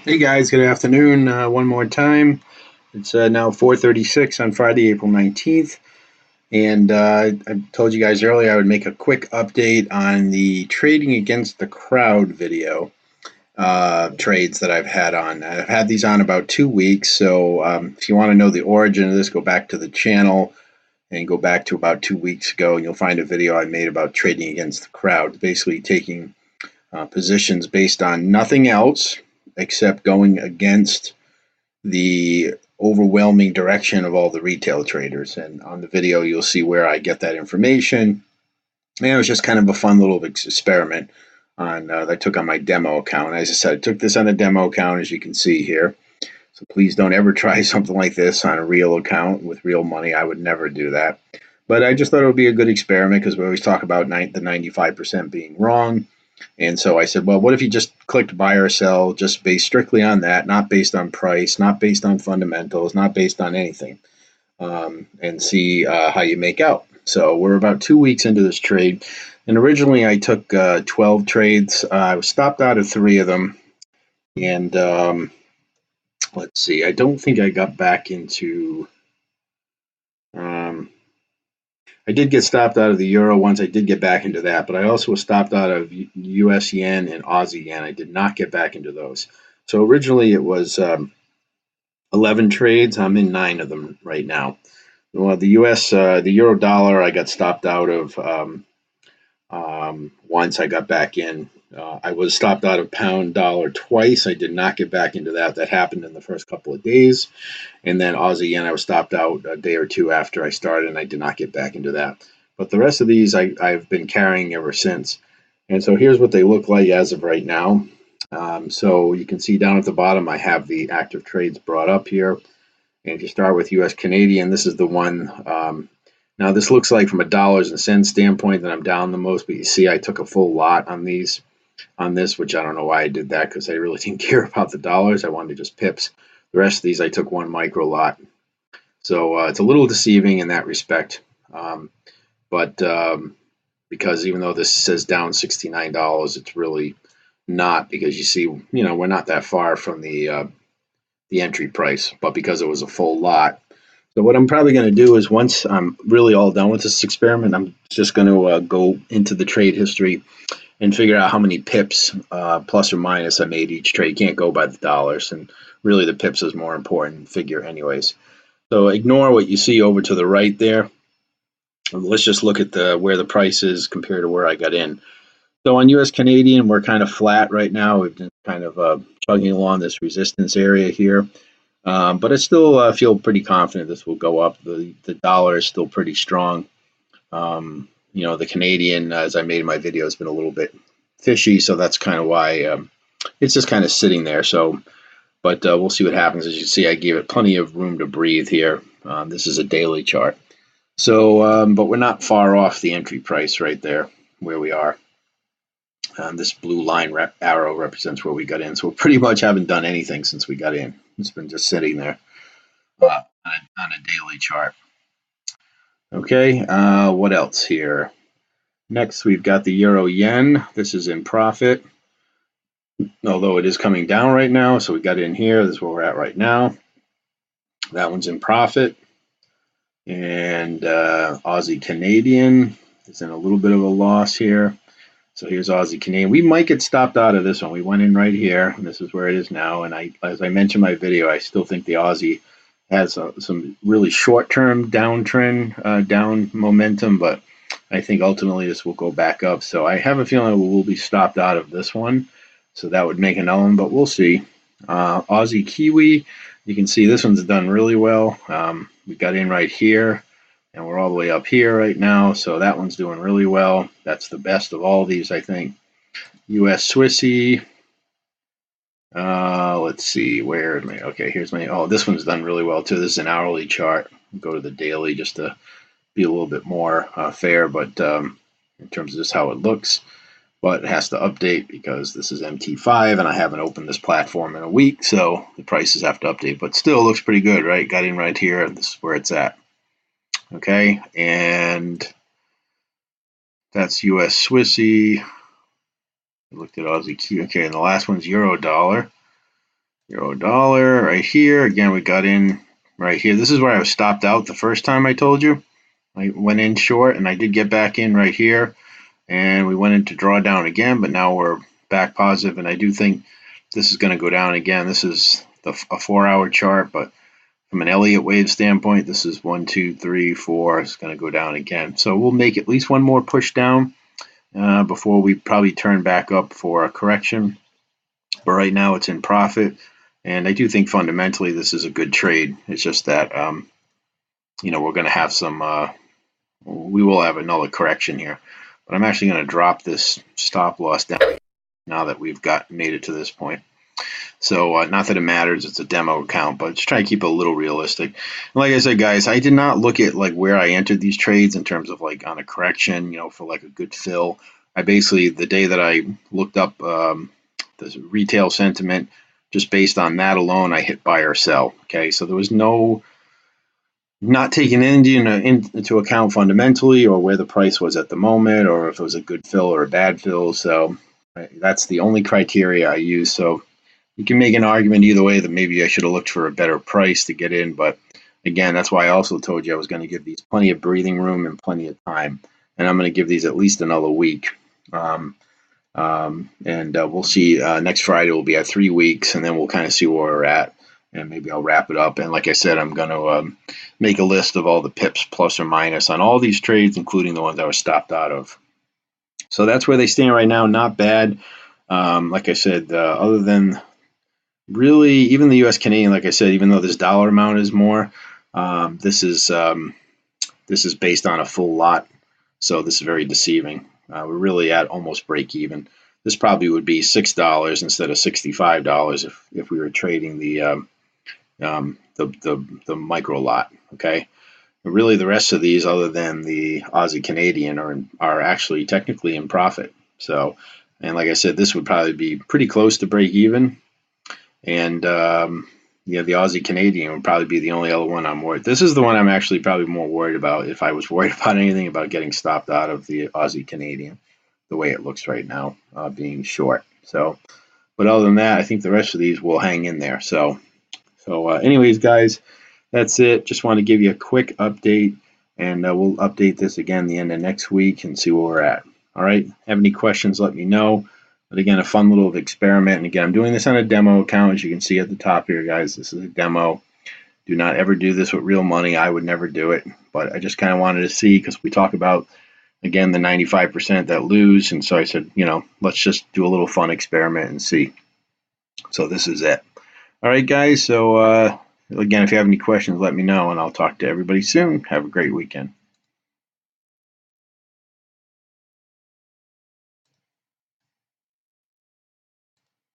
Hey guys, good afternoon. One more time. It's now 4:36 on Friday, April 19th. And I told you guys earlier I would make a quick update on the trading against the crowd video trades that I've had on. I've had these on about 2 weeks. So if you want to know the origin of this, go back to the channel and go back to about 2 weeks ago, and you'll find a video I made about trading against the crowd, basically taking positions based on nothing else except going against the overwhelming direction of all the retail traders. And on the video, you'll see where I get that information. And it was just kind of a fun little experiment that I took on my demo account. As I said, I took this on a demo account, as you can see here. So please don't ever try something like this on a real account with real money. I would never do that. But I just thought it would be a good experiment because we always talk about the 95% being wrong. And so I said, well, what if you just clicked buy or sell, just based strictly on that, not based on price, not based on fundamentals, not based on anything, and see how you make out. So we're about 2 weeks into this trade. And originally I took 12 trades. I was stopped out of 3 of them. And let's see, I don't think I got back into. Um, I did get stopped out of the euro once. I did get back into that, but I also was stopped out of US yen and Aussie yen. I did not get back into those. So originally it was 11 trades. I'm in 9 of them right now. Well, the euro dollar, I got stopped out of once. I got back in. I was stopped out of pound dollar twice. I did not get back into that. That happened in the first couple of days. And then Aussie yen, I was stopped out a day or two after I started, and I did not get back into that. But the rest of these I've been carrying ever since. And so here's what they look like as of right now. So you can see down at the bottom, I have the active trades brought up here. And if you start with US Canadian, this is the one. Now this looks like from a dollars and cents standpoint that I'm down the most, but you see I took a full lot on this, which I don't know why I did that because I really didn't care about the dollars. I wanted just pips. The rest of these I took one micro lot. So it's a little deceiving in that respect. But because even though this says down $69, it's really not, because you see, we're not that far from the entry price, but because it was a full lot. So what I'm probably going to do is, once I'm really all done with this experiment, I'm just going to go into the trade history and figure out how many pips, plus or minus, I made each trade. You can't go by the dollars, and really the pips is more important figure anyways. So ignore what you see over to the right there. Let's just look at where the price is compared to where I got in. So on US Canadian, we're kind of flat right now. We've been kind of chugging along this resistance area here. But I still feel pretty confident this will go up. The dollar is still pretty strong. The Canadian, as I made in my video, has been a little bit fishy, so that's kind of why it's just kind of sitting there. So, but we'll see what happens. As you see, I gave it plenty of room to breathe here. This is a daily chart. So, but we're not far off the entry price right there where we are. This blue line arrow represents where we got in. So we pretty much haven't done anything since we got in. It's been just sitting there on a daily chart. Okay, what else here? Next, we've got the euro yen. This is in profit, although it is coming down right now. So we got in here. This is where we're at right now. That one's in profit. And Aussie Canadian is in a little bit of a loss here. So here's Aussie Canadian. We might get stopped out of this one. We went in right here, and this is where it is now. And as I mentioned in my video, I still think the Aussie has some really short-term downtrend, down momentum, but I think ultimately this will go back up. So I have a feeling we'll be stopped out of this one. So that would make an element, but we'll see. Aussie Kiwi, you can see this one's done really well. We got in right here, and we're all the way up here right now. So that one's doing really well. That's the best of all these, I think. US Swissy. Let's see, where am I? Okay, here's my, this one's done really well too. This is an hourly chart. Go to the daily just to be a little bit more fair, but in terms of just how it looks. But it has to update because this is MT5 and I haven't opened this platform in a week, so the prices have to update. But still looks pretty good, right? Got in right here. This is where it's at. Okay, and that's US Swissy. I looked at Aussie Q. Okay, and the last one's Euro Dollar. Euro dollar right here. Again, we got in right here. This is where I was stopped out the first time I told you. I went in short and I did get back in right here. And we went into drawdown again, but now we're back positive. And I do think this is going to go down again. This is a 4-hour chart, but from an Elliott wave standpoint, this is 1, 2, 3, 4. It's going to go down again. So we'll make at least one more push down before we probably turn back up for a correction. But right now it's in profit. And I do think fundamentally this is a good trade. It's just that, we're going to have we will have another correction here. But I'm actually going to drop this stop loss down now that we've made it to this point. So not that it matters, it's a demo account, but just try to keep it a little realistic. And like I said, guys, I did not look at like where I entered these trades in terms of like on a correction, for like a good fill. I basically, the day that I looked up the retail sentiment, just based on that alone, I hit buy or sell. Okay, so there was not taking into account fundamentally or where the price was at the moment or if it was a good fill or a bad fill. So that's the only criteria I use. So you can make an argument either way that maybe I should have looked for a better price to get in. But again, that's why I also told you I was going to give these plenty of breathing room and plenty of time. And I'm going to give these at least another week. We'll see. Next Friday will be at 3 weeks, and then we'll kind of see where we're at. And maybe I'll wrap it up. And like I said, I'm going to make a list of all the pips plus or minus on all these trades, including the ones I was stopped out of. So that's where they stand right now. Not bad. Like I said, other than really even the U.S. Canadian, like I said, even though this dollar amount is more, this is based on a full lot. So this is very deceiving. We're really at almost break even. This probably would be $6 instead of $65 if we were trading the micro lot. Okay, but really the rest of these, other than the Aussie Canadian, are actually technically in profit. So, and like I said, this would probably be pretty close to break even. And the Aussie Canadian would probably be the only other one I'm worried. This is the one I'm actually probably more worried about if I was worried about anything about getting stopped out of the Aussie Canadian, the way it looks right now, being short. So, but other than that, I think the rest of these will hang in there. So anyways, guys, that's it. Just want to give you a quick update, and we'll update this again the end of next week and see where we're at. All right. Have any questions, let me know. But again, a fun little experiment. And again, I'm doing this on a demo account, as you can see at the top here, guys. This is a demo. Do not ever do this with real money. I would never do it. But I just kind of wanted to see, because we talk about, again, the 95% that lose. And so I said, let's just do a little fun experiment and see. So this is it. All right, guys. So again, if you have any questions, let me know, and I'll talk to everybody soon. Have a great weekend.